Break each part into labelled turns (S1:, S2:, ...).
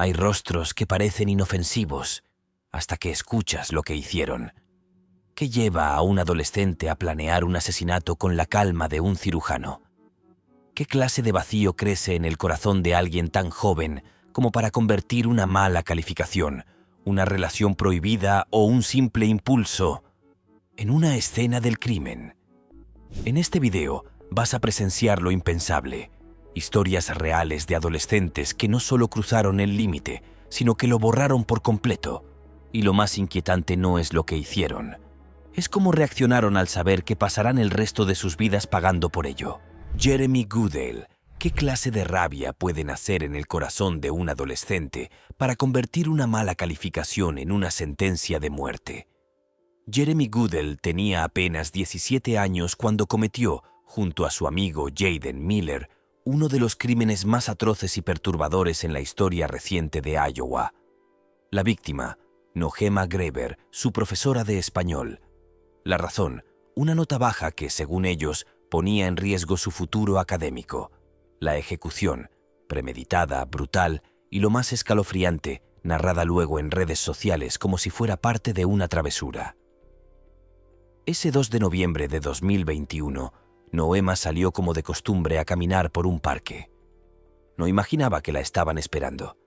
S1: Hay rostros que parecen inofensivos hasta que escuchas lo que hicieron. ¿Qué lleva a un adolescente a planear un asesinato con la calma de un cirujano? ¿Qué clase de vacío crece en el corazón de alguien tan joven como para convertir una mala calificación, una relación prohibida o un simple impulso en una escena del crimen? En este video vas a presenciar lo impensable, historias reales de adolescentes que no solo cruzaron el límite, sino que lo borraron por completo. Y lo más inquietante no es lo que hicieron, es cómo reaccionaron al saber que pasarán el resto de sus vidas pagando por ello. Jeremy Goodale. ¿Qué clase de rabia puede nacer en el corazón de un adolescente para convertir una mala calificación en una sentencia de muerte? Jeremy Goodale tenía apenas 17 años cuando cometió, junto a su amigo Jaden Miller, uno de los crímenes más atroces y perturbadores en la historia reciente de Iowa. La víctima, Nohema Greber, su profesora de español. La razón, una nota baja que, según ellos, ponía en riesgo su futuro académico. La ejecución, premeditada, brutal y lo más escalofriante, narrada luego en redes sociales como si fuera parte de una travesura. Ese 2 de noviembre de 2021, Nohema salió como de costumbre a caminar por un parque. No imaginaba que la estaban esperando.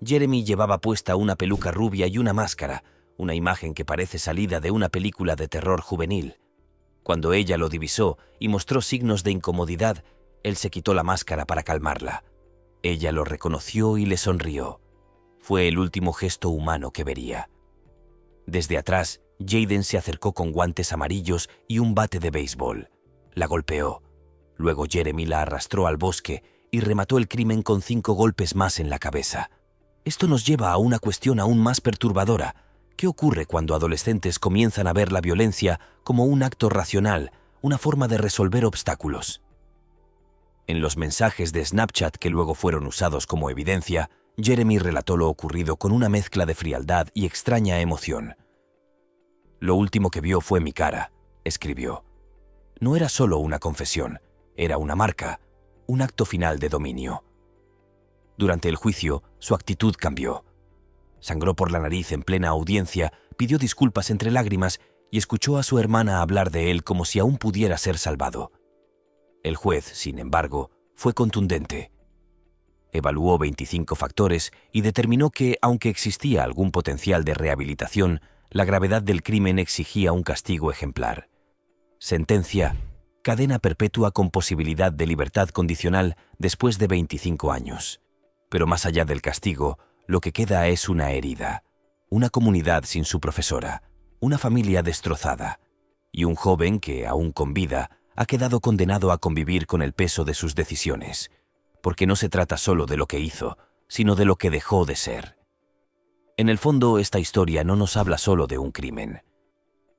S1: Jeremy llevaba puesta una peluca rubia y una máscara, una imagen que parece salida de una película de terror juvenil. Cuando ella lo divisó y mostró signos de incomodidad, él se quitó la máscara para calmarla. Ella lo reconoció y le sonrió. Fue el último gesto humano que vería. Desde atrás, Jaden se acercó con guantes amarillos y un bate de béisbol. La golpeó. Luego Jeremy la arrastró al bosque y remató el crimen con 5 golpes más en la cabeza. Esto nos lleva a una cuestión aún más perturbadora. ¿Qué ocurre cuando adolescentes comienzan a ver la violencia como un acto racional, una forma de resolver obstáculos? En los mensajes de Snapchat que luego fueron usados como evidencia, Jeremy relató lo ocurrido con una mezcla de frialdad y extraña emoción. «Lo último que vio fue mi cara», escribió. No era solo una confesión, era una marca, un acto final de dominio. Durante el juicio, su actitud cambió. Sangró por la nariz en plena audiencia, pidió disculpas entre lágrimas y escuchó a su hermana hablar de él como si aún pudiera ser salvado. El juez, sin embargo, fue contundente. Evaluó 25 factores y determinó que, aunque existía algún potencial de rehabilitación, la gravedad del crimen exigía un castigo ejemplar. Sentencia: cadena perpetua con posibilidad de libertad condicional después de 25 años. Pero más allá del castigo, lo que queda es una herida, una comunidad sin su profesora, una familia destrozada y un joven que, aún con vida, ha quedado condenado a convivir con el peso de sus decisiones, porque no se trata solo de lo que hizo, sino de lo que dejó de ser. En el fondo, esta historia no nos habla solo de un crimen.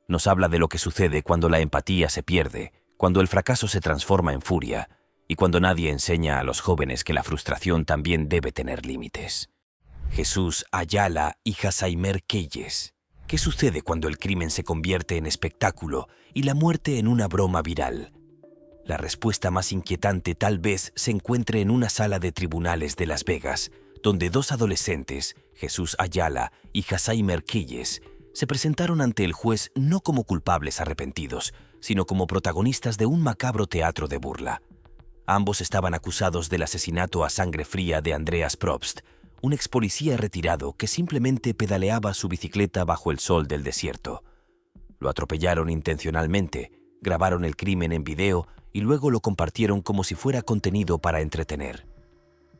S1: Nos habla de lo que sucede cuando la empatía se pierde, cuando el fracaso se transforma en furia y cuando nadie enseña a los jóvenes que la frustración también debe tener límites. Jesús Ayala y Jasaimer Keyes. ¿Qué sucede cuando el crimen se convierte en espectáculo y la muerte en una broma viral? La respuesta más inquietante tal vez se encuentre en una sala de tribunales de Las Vegas, donde 2 adolescentes, Jesús Ayala y Jasaimer Keyes, se presentaron ante el juez no como culpables arrepentidos, sino como protagonistas de un macabro teatro de burla. Ambos estaban acusados del asesinato a sangre fría de Andreas Probst, un ex policía retirado que simplemente pedaleaba su bicicleta bajo el sol del desierto. Lo atropellaron intencionalmente, grabaron el crimen en video y luego lo compartieron como si fuera contenido para entretener.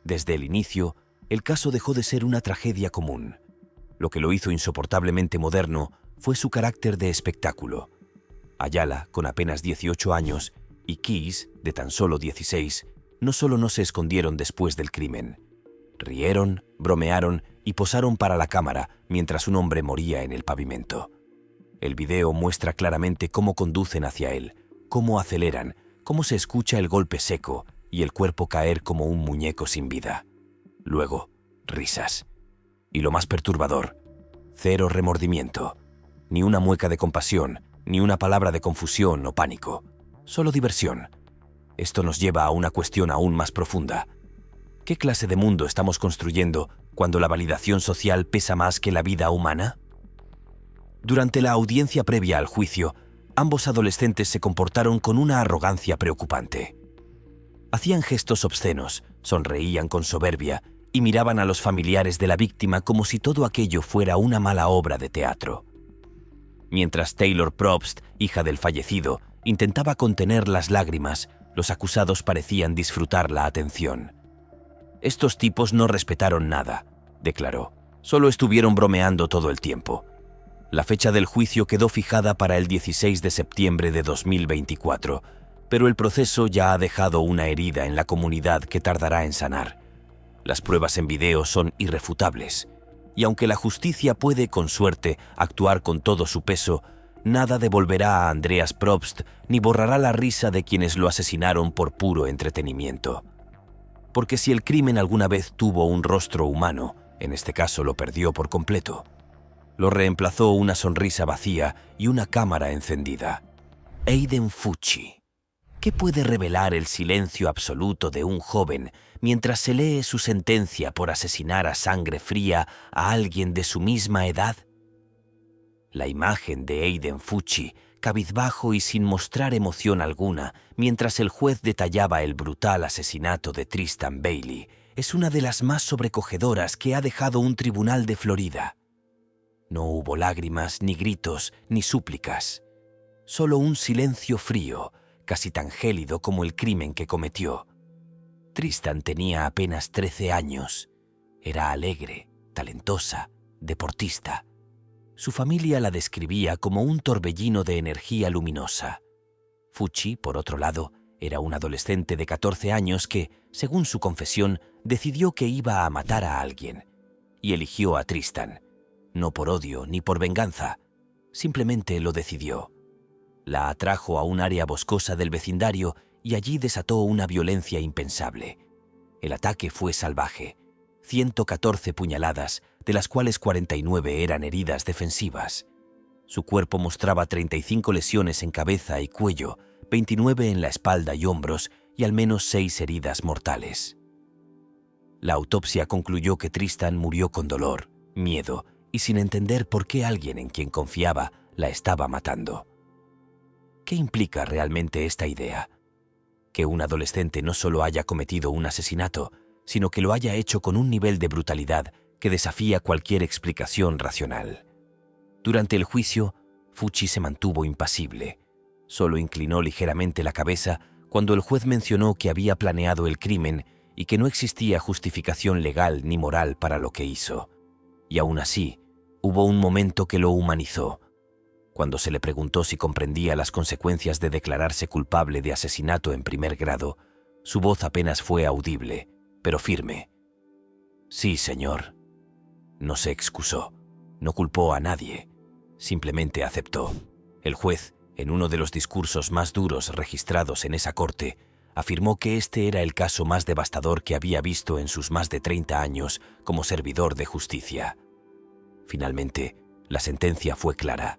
S1: Desde el inicio, el caso dejó de ser una tragedia común. Lo que lo hizo insoportablemente moderno fue su carácter de espectáculo. Ayala, con apenas 18 años, y Keyes, de tan solo 16, no solo no se escondieron después del crimen. Rieron, bromearon y posaron para la cámara mientras un hombre moría en el pavimento. El video muestra claramente cómo conducen hacia él, cómo aceleran, cómo se escucha el golpe seco y el cuerpo caer como un muñeco sin vida. Luego, risas. Y lo más perturbador, 0 remordimiento. Ni una mueca de compasión, ni una palabra de confusión o pánico. Solo diversión. Esto nos lleva a una cuestión aún más profunda. ¿Qué clase de mundo estamos construyendo cuando la validación social pesa más que la vida humana? Durante la audiencia previa al juicio, ambos adolescentes se comportaron con una arrogancia preocupante. Hacían gestos obscenos, sonreían con soberbia y miraban a los familiares de la víctima como si todo aquello fuera una mala obra de teatro. Mientras Taylor Probst, hija del fallecido, intentaba contener las lágrimas, los acusados parecían disfrutar la atención. «Estos tipos no respetaron nada», declaró. «Solo estuvieron bromeando todo el tiempo». La fecha del juicio quedó fijada para el 16 de septiembre de 2024, pero el proceso ya ha dejado una herida en la comunidad que tardará en sanar. Las pruebas en video son irrefutables, y aunque la justicia puede, con suerte, actuar con todo su peso, nada devolverá a Andreas Probst ni borrará la risa de quienes lo asesinaron por puro entretenimiento. Porque si el crimen alguna vez tuvo un rostro humano, en este caso lo perdió por completo. Lo reemplazó una sonrisa vacía y una cámara encendida. Aiden Fucci. ¿Qué puede revelar el silencio absoluto de un joven mientras se lee su sentencia por asesinar a sangre fría a alguien de su misma edad? La imagen de Aiden Fucci, cabizbajo y sin mostrar emoción alguna, mientras el juez detallaba el brutal asesinato de Tristan Bailey, es una de las más sobrecogedoras que ha dejado un tribunal de Florida. No hubo lágrimas, ni gritos, ni súplicas. Solo un silencio frío, casi tan gélido como el crimen que cometió. Tristan tenía apenas 13 años. Era alegre, talentosa, deportista. Su familia la describía como un torbellino de energía luminosa. Fucci, por otro lado, era un adolescente de 14 años que, según su confesión, decidió que iba a matar a alguien. Y eligió a Tristan. No por odio ni por venganza. Simplemente lo decidió. La atrajo a un área boscosa del vecindario y allí desató una violencia impensable. El ataque fue salvaje. 114 puñaladas, de las cuales 49 eran heridas defensivas. Su cuerpo mostraba 35 lesiones en cabeza y cuello, 29 en la espalda y hombros y al menos 6 heridas mortales. La autopsia concluyó que Tristan murió con dolor, miedo y sin entender por qué alguien en quien confiaba la estaba matando. ¿Qué implica realmente esta idea? Que un adolescente no solo haya cometido un asesinato, sino que lo haya hecho con un nivel de brutalidad que desafía cualquier explicación racional. Durante el juicio, Fucci se mantuvo impasible. Solo inclinó ligeramente la cabeza cuando el juez mencionó que había planeado el crimen y que no existía justificación legal ni moral para lo que hizo. Y aún así, hubo un momento que lo humanizó. Cuando se le preguntó si comprendía las consecuencias de declararse culpable de asesinato en primer grado, su voz apenas fue audible, pero firme. «Sí, señor». No se excusó, no culpó a nadie, simplemente aceptó. El juez, en uno de los discursos más duros registrados en esa corte, afirmó que este era el caso más devastador que había visto en sus más de 30 años como servidor de justicia. Finalmente, la sentencia fue clara.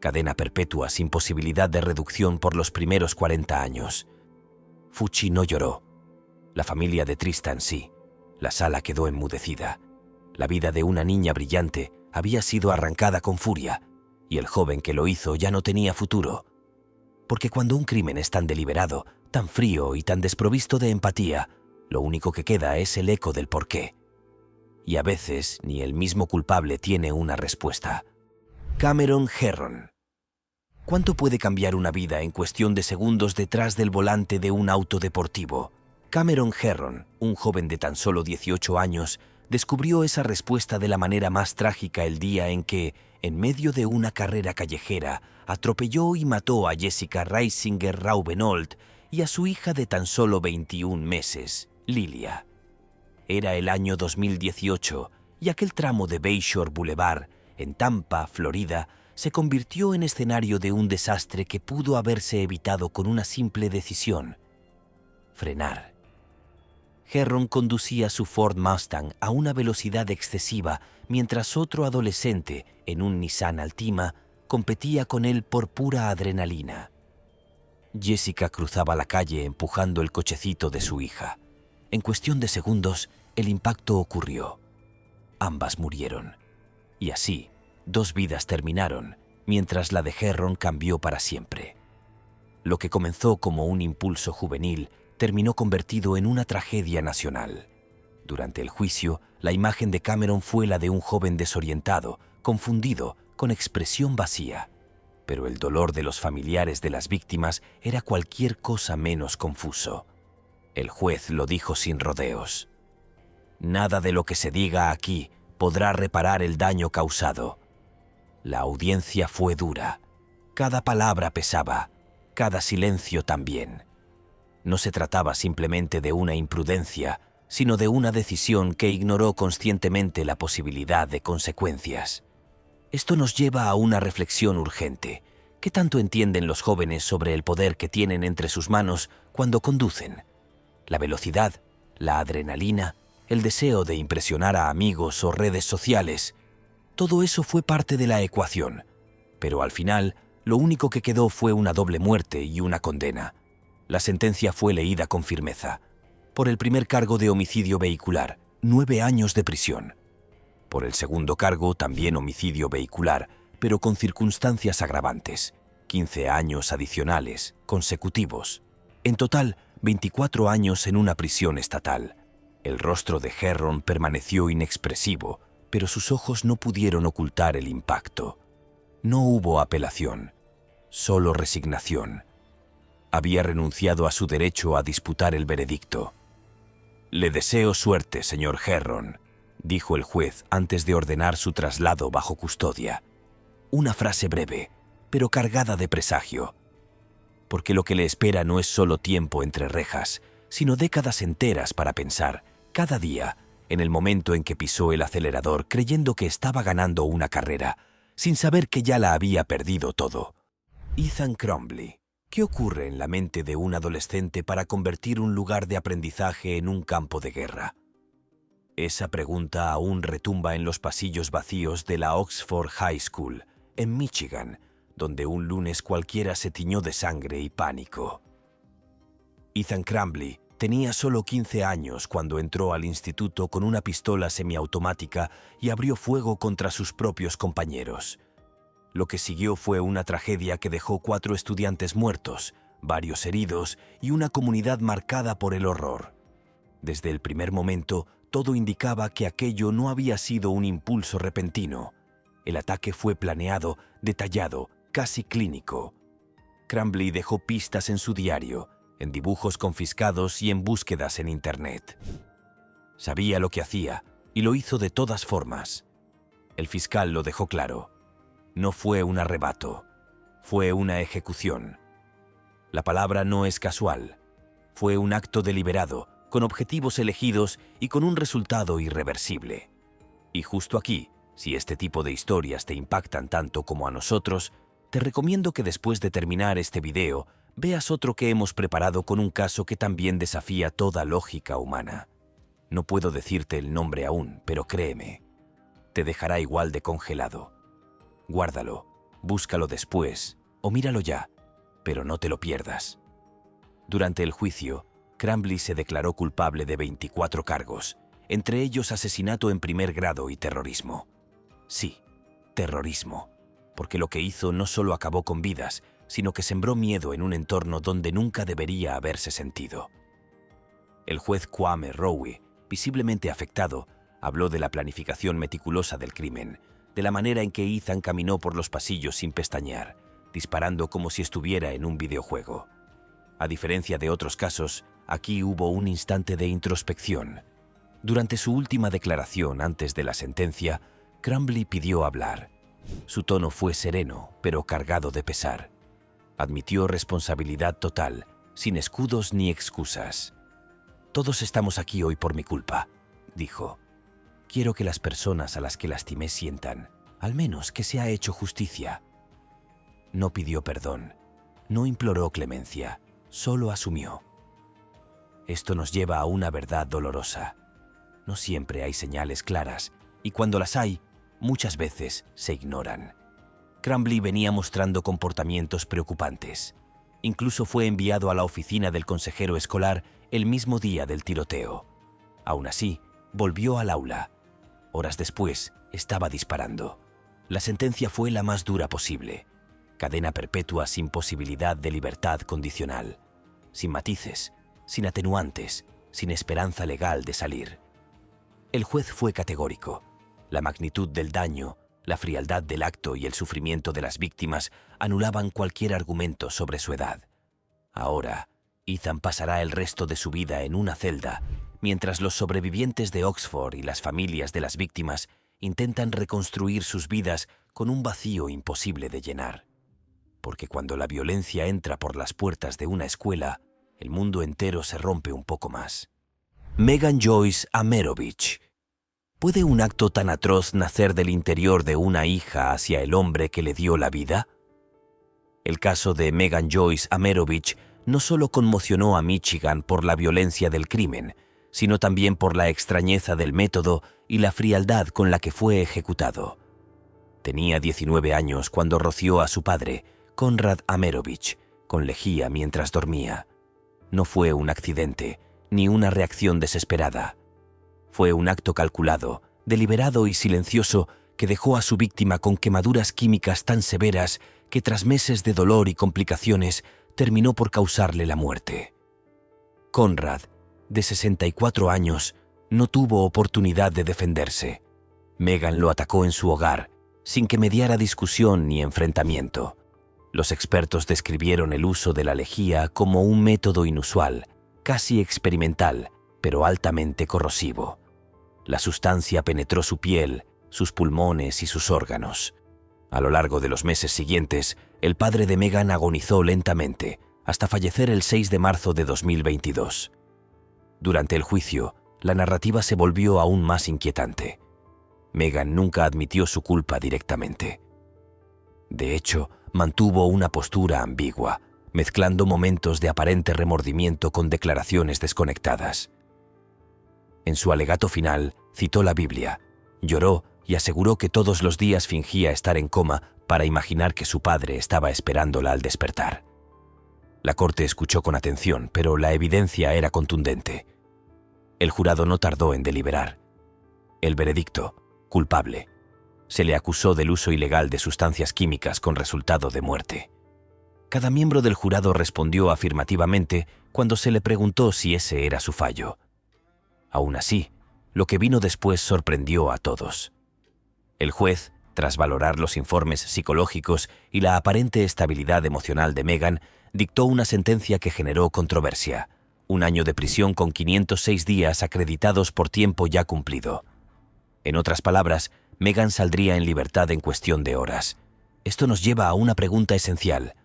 S1: Cadena perpetua sin posibilidad de reducción por los primeros 40 años. Fucci no lloró. La familia de Tristan sí. La sala quedó enmudecida. La vida de una niña brillante había sido arrancada con furia, y el joven que lo hizo ya no tenía futuro. Porque cuando un crimen es tan deliberado, tan frío y tan desprovisto de empatía, lo único que queda es el eco del porqué. Y a veces ni el mismo culpable tiene una respuesta. Cameron Herron. ¿Cuánto puede cambiar una vida en cuestión de segundos detrás del volante de un auto deportivo? Cameron Herron, un joven de tan solo 18 años, descubrió esa respuesta de la manera más trágica el día en que, en medio de una carrera callejera, atropelló y mató a Jessica Reisinger Raubenold y a su hija de tan solo 21 meses, Lilia. Era el año 2018 y aquel tramo de Bayshore Boulevard, en Tampa, Florida, se convirtió en escenario de un desastre que pudo haberse evitado con una simple decisión: frenar. Herron conducía su Ford Mustang a una velocidad excesiva mientras otro adolescente, en un Nissan Altima, competía con él por pura adrenalina. Jessica cruzaba la calle empujando el cochecito de su hija. En cuestión de segundos, el impacto ocurrió. ambas murieron. Y así, 2 vidas terminaron, mientras la de Herron cambió para siempre. Lo que comenzó como un impulso juvenil terminó convertido en una tragedia nacional. Durante el juicio, la imagen de Cameron fue la de un joven desorientado, confundido, con expresión vacía. Pero el dolor de los familiares de las víctimas era cualquier cosa menos confuso. El juez lo dijo sin rodeos. Nada de lo que se diga aquí podrá reparar el daño causado. La audiencia fue dura. Cada palabra pesaba, cada silencio también. No se trataba simplemente de una imprudencia, sino de una decisión que ignoró conscientemente la posibilidad de consecuencias. Esto nos lleva a una reflexión urgente. ¿Qué tanto entienden los jóvenes sobre el poder que tienen entre sus manos cuando conducen? La velocidad, la adrenalina, el deseo de impresionar a amigos o redes sociales. Todo eso fue parte de la ecuación, pero al final lo único que quedó fue una doble muerte y una condena. La sentencia fue leída con firmeza. Por el primer cargo de homicidio vehicular, 9 años de prisión. Por el segundo cargo, también homicidio vehicular, pero con circunstancias agravantes, 15 años adicionales, consecutivos. En total, 24 años en una prisión estatal. El rostro de Herron permaneció inexpresivo, pero sus ojos no pudieron ocultar el impacto. No hubo apelación, solo resignación. Había renunciado a su derecho a disputar el veredicto. «Le deseo suerte, señor Herron», dijo el juez antes de ordenar su traslado bajo custodia. Una frase breve, pero cargada de presagio. Porque lo que le espera no es solo tiempo entre rejas, sino décadas enteras para pensar, cada día, en el momento en que pisó el acelerador creyendo que estaba ganando una carrera, sin saber que ya la había perdido todo. Ethan Crumbley. ¿Qué ocurre en la mente de un adolescente para convertir un lugar de aprendizaje en un campo de guerra? Esa pregunta aún retumba en los pasillos vacíos de la Oxford High School, en Michigan, donde un lunes cualquiera se tiñó de sangre y pánico. Ethan Crumbley tenía solo 15 años cuando entró al instituto con una pistola semiautomática y abrió fuego contra sus propios compañeros. Lo que siguió fue una tragedia que dejó 4 estudiantes muertos, varios heridos y una comunidad marcada por el horror. Desde el primer momento, todo indicaba que aquello no había sido un impulso repentino. El ataque fue planeado, detallado, casi clínico. Crumbley dejó pistas en su diario, en dibujos confiscados y en búsquedas en Internet. Sabía lo que hacía y lo hizo de todas formas. El fiscal lo dejó claro. No fue un arrebato, fue una ejecución. La palabra no es casual. Fue un acto deliberado, con objetivos elegidos y con un resultado irreversible. Y justo aquí, si este tipo de historias te impactan tanto como a nosotros, te recomiendo que después de terminar este video, veas otro que hemos preparado con un caso que también desafía toda lógica humana. No puedo decirte el nombre aún, pero créeme, te dejará igual de congelado. Guárdalo, búscalo después o míralo ya, pero no te lo pierdas. Durante el juicio, Crumbley se declaró culpable de 24 cargos, entre ellos asesinato en primer grado y terrorismo. Sí, terrorismo, porque lo que hizo no solo acabó con vidas, sino que sembró miedo en un entorno donde nunca debería haberse sentido. El juez Kwame Rowe, visiblemente afectado, habló de la planificación meticulosa del crimen, de la manera en que Ethan caminó por los pasillos sin pestañear, disparando como si estuviera en un videojuego. A diferencia de otros casos, aquí hubo un instante de introspección. Durante su última declaración antes de la sentencia, Crumbley pidió hablar. Su tono fue sereno, pero cargado de pesar. Admitió responsabilidad total, sin escudos ni excusas. «Todos estamos aquí hoy por mi culpa», dijo. «Quiero que las personas a las que lastimé sientan, al menos, que se ha hecho justicia». No pidió perdón, no imploró clemencia, solo asumió. Esto nos lleva a una verdad dolorosa. No siempre hay señales claras, y cuando las hay, muchas veces se ignoran. Crumbley venía mostrando comportamientos preocupantes. Incluso fue enviado a la oficina del consejero escolar el mismo día del tiroteo. Aún así, volvió al aula. Horas después, estaba disparando. La sentencia fue la más dura posible. Cadena perpetua sin posibilidad de libertad condicional. Sin matices, sin atenuantes, sin esperanza legal de salir. El juez fue categórico. La magnitud del daño, la frialdad del acto y el sufrimiento de las víctimas anulaban cualquier argumento sobre su edad. Ahora, Ethan pasará el resto de su vida en una celda, mientras los sobrevivientes de Oxford y las familias de las víctimas intentan reconstruir sus vidas con un vacío imposible de llenar. Porque cuando la violencia entra por las puertas de una escuela, el mundo entero se rompe un poco más. Megan Joyce Amerovich. ¿Puede un acto tan atroz nacer del interior de una hija hacia el hombre que le dio la vida? El caso de Megan Joyce Amerovich no solo conmocionó a Michigan por la violencia del crimen, sino también por la extrañeza del método y la frialdad con la que fue ejecutado. Tenía 19 años cuando roció a su padre, Conrad Amerovich, con lejía mientras dormía. No fue un accidente, ni una reacción desesperada. Fue un acto calculado, deliberado y silencioso que dejó a su víctima con quemaduras químicas tan severas que tras meses de dolor y complicaciones terminó por causarle la muerte. Conrad, de 64 años, no tuvo oportunidad de defenderse. Megan lo atacó en su hogar, sin que mediara discusión ni enfrentamiento. Los expertos describieron el uso de la lejía como un método inusual, casi experimental, pero altamente corrosivo. La sustancia penetró su piel, sus pulmones y sus órganos. A lo largo de los meses siguientes, el padre de Megan agonizó lentamente, hasta fallecer el 6 de marzo de 2022. Durante el juicio, la narrativa se volvió aún más inquietante. Megan nunca admitió su culpa directamente. De hecho, mantuvo una postura ambigua, mezclando momentos de aparente remordimiento con declaraciones desconectadas. En su alegato final, citó la Biblia, lloró y aseguró que todos los días fingía estar en coma para imaginar que su padre estaba esperándola al despertar. La corte escuchó con atención, pero la evidencia era contundente. El jurado no tardó en deliberar. El veredicto, culpable. Se le acusó del uso ilegal de sustancias químicas con resultado de muerte. Cada miembro del jurado respondió afirmativamente cuando se le preguntó si ese era su fallo. Aún así, lo que vino después sorprendió a todos. El juez, tras valorar los informes psicológicos y la aparente estabilidad emocional de Megan, dictó una sentencia que generó controversia: 1 año de prisión con 506 días acreditados por tiempo ya cumplido. En otras palabras, Megan saldría en libertad en cuestión de horas. Esto nos lleva a una pregunta esencial.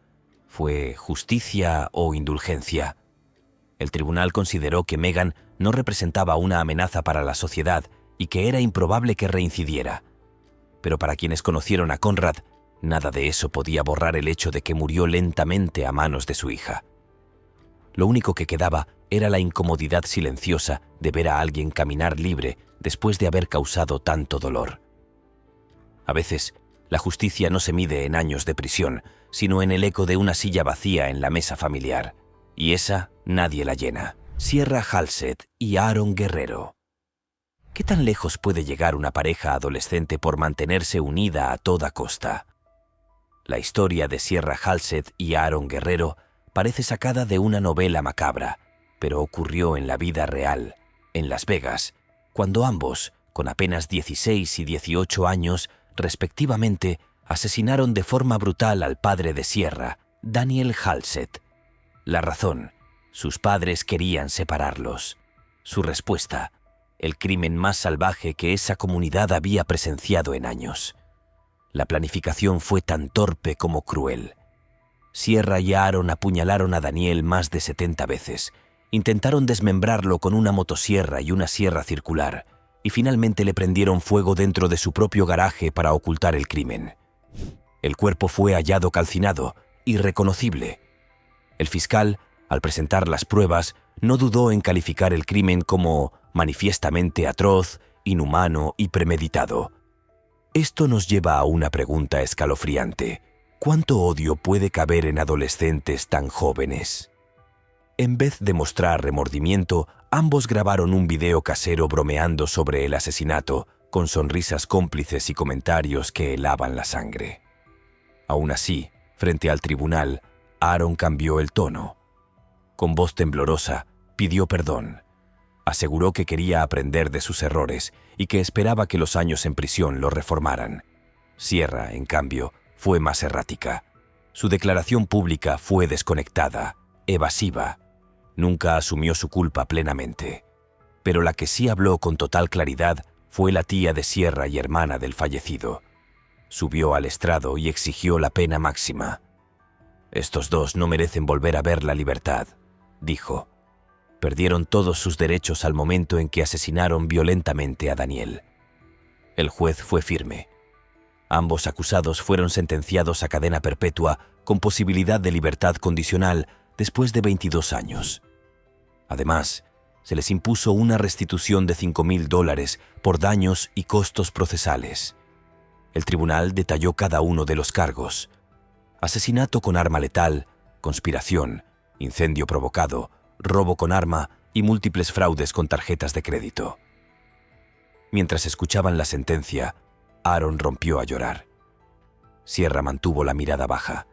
S1: ¿Fue justicia o indulgencia? El tribunal consideró que Megan no representaba una amenaza para la sociedad y que era improbable que reincidiera. Pero para quienes conocieron a Conrad, nada de eso podía borrar el hecho de que murió lentamente a manos de su hija. Lo único que quedaba era la incomodidad silenciosa de ver a alguien caminar libre después de haber causado tanto dolor. A veces, la justicia no se mide en años de prisión, sino en el eco de una silla vacía en la mesa familiar. Y esa nadie la llena. Sierra Halsett y Aaron Guerrero. ¿Qué tan lejos puede llegar una pareja adolescente por mantenerse unida a toda costa? La historia de Sierra Halsett y Aaron Guerrero parece sacada de una novela macabra, pero ocurrió en la vida real, en Las Vegas, cuando ambos, con apenas 16 y 18 años, respectivamente, asesinaron de forma brutal al padre de Sierra, Daniel Halsett. La razón: sus padres querían separarlos. Su respuesta: el crimen más salvaje que esa comunidad había presenciado en años. La planificación fue tan torpe como cruel. Sierra y Aaron apuñalaron a Daniel más de 70 veces, intentaron desmembrarlo con una motosierra y una sierra circular, y finalmente le prendieron fuego dentro de su propio garaje para ocultar el crimen. El cuerpo fue hallado calcinado, irreconocible. El fiscal, al presentar las pruebas, no dudó en calificar el crimen como manifiestamente atroz, inhumano y premeditado. Esto nos lleva a una pregunta escalofriante. ¿Cuánto odio puede caber en adolescentes tan jóvenes? En vez de mostrar remordimiento, ambos grabaron un video casero bromeando sobre el asesinato, con sonrisas cómplices y comentarios que helaban la sangre. Aún así, frente al tribunal, Aaron cambió el tono. Con voz temblorosa, pidió perdón. Aseguró que quería aprender de sus errores y que esperaba que los años en prisión lo reformaran. Sierra, en cambio, fue más errática. Su declaración pública fue desconectada, evasiva. Nunca asumió su culpa plenamente. Pero la que sí habló con total claridad fue la tía de Sierra y hermana del fallecido. Subió al estrado y exigió la pena máxima. «Estos dos no merecen volver a ver la libertad», dijo. Perdieron todos sus derechos al momento en que asesinaron violentamente a Daniel. El juez fue firme. Ambos acusados fueron sentenciados a cadena perpetua con posibilidad de libertad condicional después de 22 años. Además, se les impuso una restitución de $5,000 por daños y costos procesales. El tribunal detalló cada uno de los cargos: asesinato con arma letal, conspiración, incendio provocado, robo con arma y múltiples fraudes con tarjetas de crédito. Mientras escuchaban la sentencia, Aaron rompió a llorar. Sierra mantuvo la mirada baja.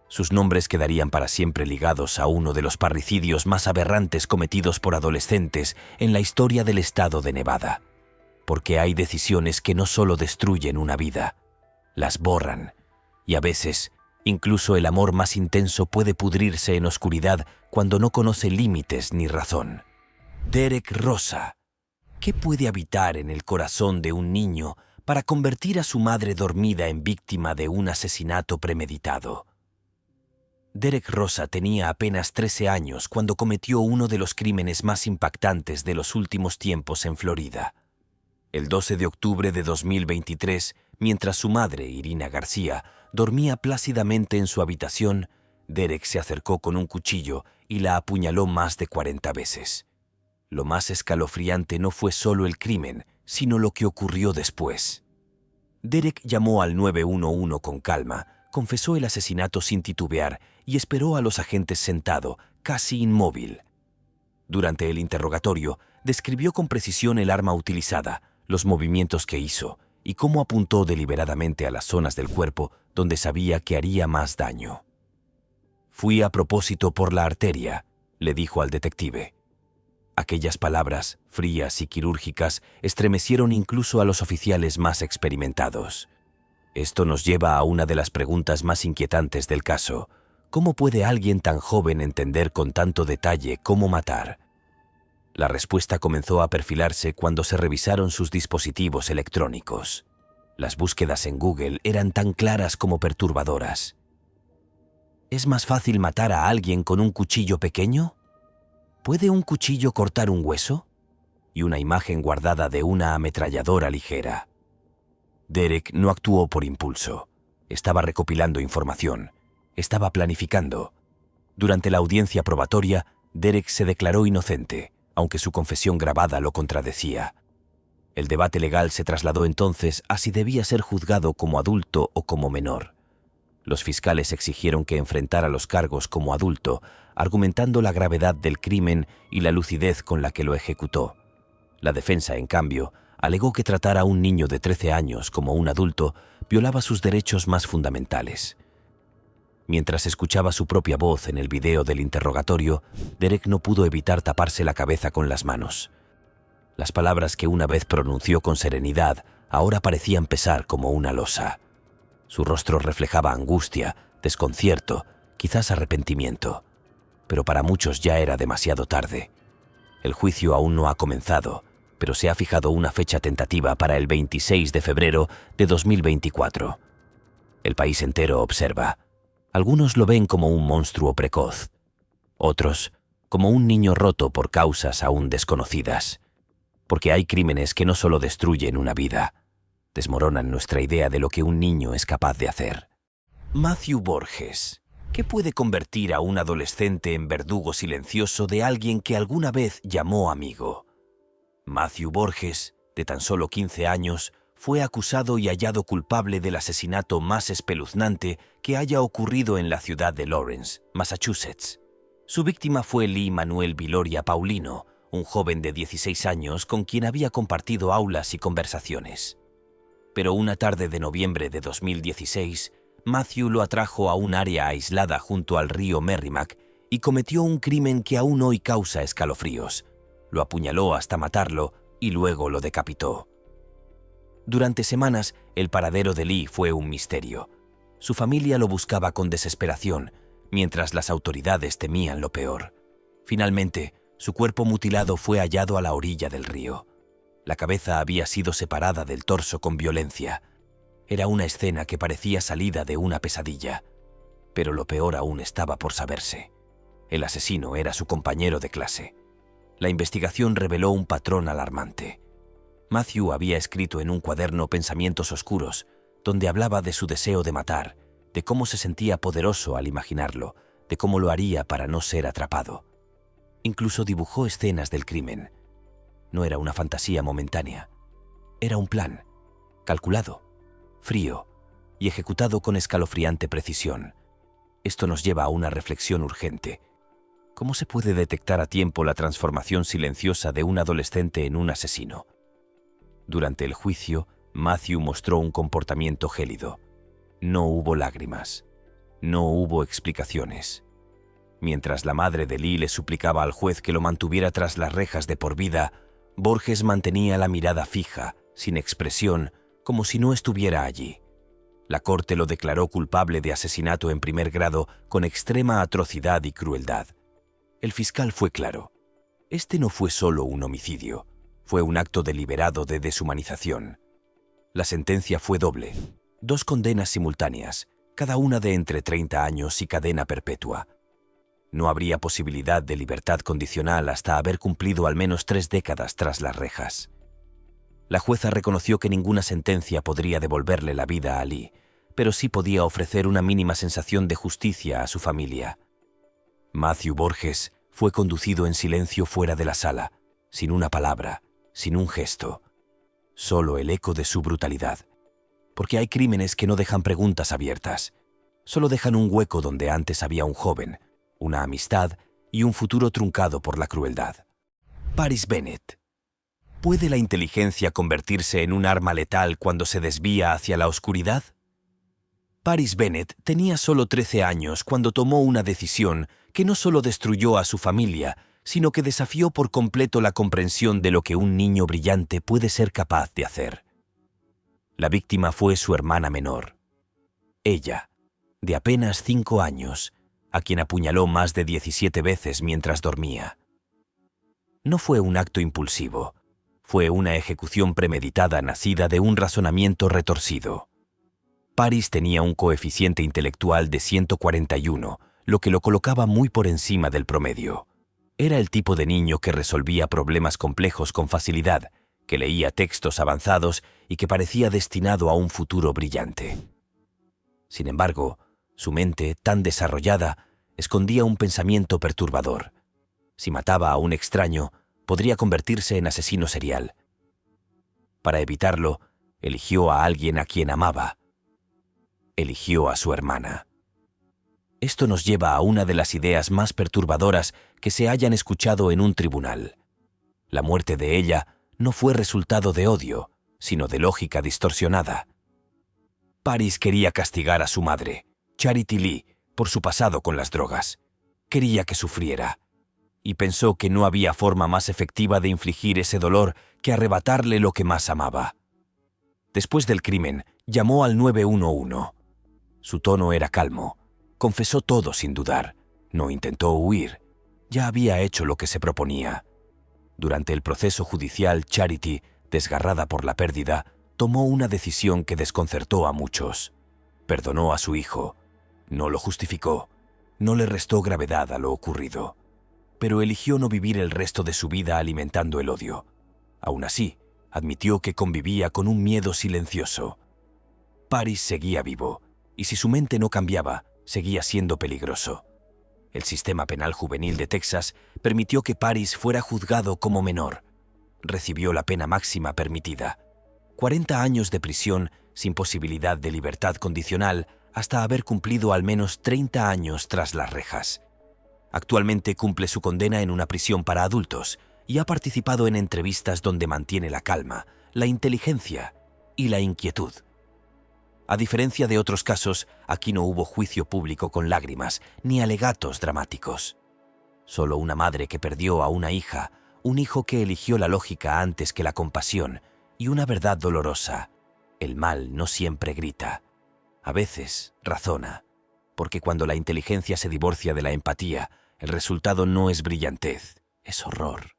S1: Sus nombres quedarían para siempre ligados a uno de los parricidios más aberrantes cometidos por adolescentes en la historia del estado de Nevada. Porque hay decisiones que no solo destruyen una vida, las borran, y a veces, incluso el amor más intenso puede pudrirse en oscuridad cuando no conoce límites ni razón. Derek Rosa. ¿Qué puede habitar en el corazón de un niño para convertir a su madre dormida en víctima de un asesinato premeditado? Derek Rosa tenía apenas 13 años cuando cometió uno de los crímenes más impactantes de los últimos tiempos en Florida. El 12 de octubre de 2023, mientras su madre, Irina García, dormía plácidamente en su habitación, Derek se acercó con un cuchillo y la apuñaló más de 40 veces. Lo más escalofriante no fue solo el crimen, sino lo que ocurrió después. Derek llamó al 911 con calma, confesó el asesinato sin titubear y esperó a los agentes sentado, casi inmóvil. Durante el interrogatorio, describió con precisión el arma utilizada, los movimientos que hizo y cómo apuntó deliberadamente a las zonas del cuerpo donde sabía que haría más daño. «Fui a propósito por la arteria», le dijo al detective. Aquellas palabras, frías y quirúrgicas, estremecieron incluso a los oficiales más experimentados. Esto nos lleva a una de las preguntas más inquietantes del caso. ¿Cómo puede alguien tan joven entender con tanto detalle cómo matar? La respuesta comenzó a perfilarse cuando se revisaron sus dispositivos electrónicos. Las búsquedas en Google eran tan claras como perturbadoras. ¿Es más fácil matar a alguien con un cuchillo pequeño? ¿Puede un cuchillo cortar un hueso? Y una imagen guardada de una ametralladora ligera. Derek no actuó por impulso. Estaba recopilando información. Estaba planificando. Durante la audiencia probatoria, Derek se declaró inocente, aunque su confesión grabada lo contradecía. El debate legal se trasladó entonces a si debía ser juzgado como adulto o como menor. Los fiscales exigieron que enfrentara los cargos como adulto, argumentando la gravedad del crimen y la lucidez con la que lo ejecutó. La defensa, en cambio, alegó que tratar a un niño de 13 años como un adulto violaba sus derechos más fundamentales. Mientras escuchaba su propia voz en el video del interrogatorio, Derek no pudo evitar taparse la cabeza con las manos. Las palabras que una vez pronunció con serenidad ahora parecían pesar como una losa. Su rostro reflejaba angustia, desconcierto, quizás arrepentimiento. Pero para muchos ya era demasiado tarde. El juicio aún no ha comenzado, pero se ha fijado una fecha tentativa para el 26 de febrero de 2024. El país entero observa. Algunos lo ven como un monstruo precoz, otros como un niño roto por causas aún desconocidas. Porque hay crímenes que no solo destruyen una vida, desmoronan nuestra idea de lo que un niño es capaz de hacer. Matthew Borges. ¿Qué puede convertir a un adolescente en verdugo silencioso de alguien que alguna vez llamó amigo? Matthew Borges, de tan solo 15 años, fue acusado y hallado culpable del asesinato más espeluznante que haya ocurrido en la ciudad de Lawrence, Massachusetts. Su víctima fue Lee Manuel Viloria Paulino, un joven de 16 años con quien había compartido aulas y conversaciones. Pero una tarde de noviembre de 2016, Matthew lo atrajo a un área aislada junto al río Merrimack y cometió un crimen que aún hoy causa escalofríos. Lo apuñaló hasta matarlo y luego lo decapitó. Durante semanas, el paradero de Lee fue un misterio. Su familia lo buscaba con desesperación, mientras las autoridades temían lo peor. Finalmente, su cuerpo mutilado fue hallado a la orilla del río. La cabeza había sido separada del torso con violencia. Era una escena que parecía salida de una pesadilla. Pero lo peor aún estaba por saberse. El asesino era su compañero de clase. La investigación reveló un patrón alarmante. Matthew había escrito en un cuaderno pensamientos oscuros, donde hablaba de su deseo de matar, de cómo se sentía poderoso al imaginarlo, de cómo lo haría para no ser atrapado. Incluso dibujó escenas del crimen. No era una fantasía momentánea. Era un plan, calculado, frío y ejecutado con escalofriante precisión. Esto nos lleva a una reflexión urgente. ¿Cómo se puede detectar a tiempo la transformación silenciosa de un adolescente en un asesino? Durante el juicio, Matthew mostró un comportamiento gélido. No hubo lágrimas. No hubo explicaciones. Mientras la madre de Lee le suplicaba al juez que lo mantuviera tras las rejas de por vida, Borges mantenía la mirada fija, sin expresión, como si no estuviera allí. La corte lo declaró culpable de asesinato en primer grado con extrema atrocidad y crueldad. El fiscal fue claro. Este no fue solo un homicidio, fue un acto deliberado de deshumanización. La sentencia fue doble, 2 condenas simultáneas, cada una de entre 30 años y cadena perpetua. No habría posibilidad de libertad condicional hasta haber cumplido al menos 3 décadas tras las rejas. La jueza reconoció que ninguna sentencia podría devolverle la vida a Lee, pero sí podía ofrecer una mínima sensación de justicia a su familia. Matthew Borges fue conducido en silencio fuera de la sala, sin una palabra, sin un gesto, solo el eco de su brutalidad. Porque hay crímenes que no dejan preguntas abiertas, solo dejan un hueco donde antes había un joven, una amistad y un futuro truncado por la crueldad. Paris Bennett. ¿Puede la inteligencia convertirse en un arma letal cuando se desvía hacia la oscuridad? Paris Bennett tenía solo 13 años cuando tomó una decisión que no solo destruyó a su familia, sino que desafió por completo la comprensión de lo que un niño brillante puede ser capaz de hacer. La víctima fue su hermana menor. Ella, de apenas 5 años, a quien apuñaló más de 17 veces mientras dormía. No fue un acto impulsivo, fue una ejecución premeditada nacida de un razonamiento retorcido. Paris tenía un coeficiente intelectual de 141, lo que lo colocaba muy por encima del promedio. Era el tipo de niño que resolvía problemas complejos con facilidad, que leía textos avanzados y que parecía destinado a un futuro brillante. Sin embargo, su mente, tan desarrollada, escondía un pensamiento perturbador. Si mataba a un extraño, podría convertirse en asesino serial. Para evitarlo, eligió a alguien a quien amaba. Eligió a su hermana. Esto nos lleva a una de las ideas más perturbadoras que se hayan escuchado en un tribunal. La muerte de ella no fue resultado de odio, sino de lógica distorsionada. Paris quería castigar a su madre, Charity Lee, por su pasado con las drogas. Quería que sufriera. Y pensó que no había forma más efectiva de infligir ese dolor que arrebatarle lo que más amaba. Después del crimen, llamó al 911. Su tono era calmo. Confesó todo sin dudar. No intentó huir. Ya había hecho lo que se proponía. Durante el proceso judicial, Charity, desgarrada por la pérdida, tomó una decisión que desconcertó a muchos. Perdonó a su hijo. No lo justificó. No le restó gravedad a lo ocurrido. Pero eligió no vivir el resto de su vida alimentando el odio. Aún así, admitió que convivía con un miedo silencioso. Paris seguía vivo, y si su mente no cambiaba, seguía siendo peligroso. El sistema penal juvenil de Texas permitió que Paris fuera juzgado como menor. Recibió la pena máxima permitida: 40 años de prisión sin posibilidad de libertad condicional hasta haber cumplido al menos 30 años tras las rejas. Actualmente cumple su condena en una prisión para adultos, y ha participado en entrevistas donde mantiene la calma, la inteligencia y la inquietud. A diferencia de otros casos, aquí no hubo juicio público con lágrimas ni alegatos dramáticos. Solo una madre que perdió a una hija, un hijo que eligió la lógica antes que la compasión y una verdad dolorosa. El mal no siempre grita. A veces razona, porque cuando la inteligencia se divorcia de la empatía, el resultado no es brillantez, es horror.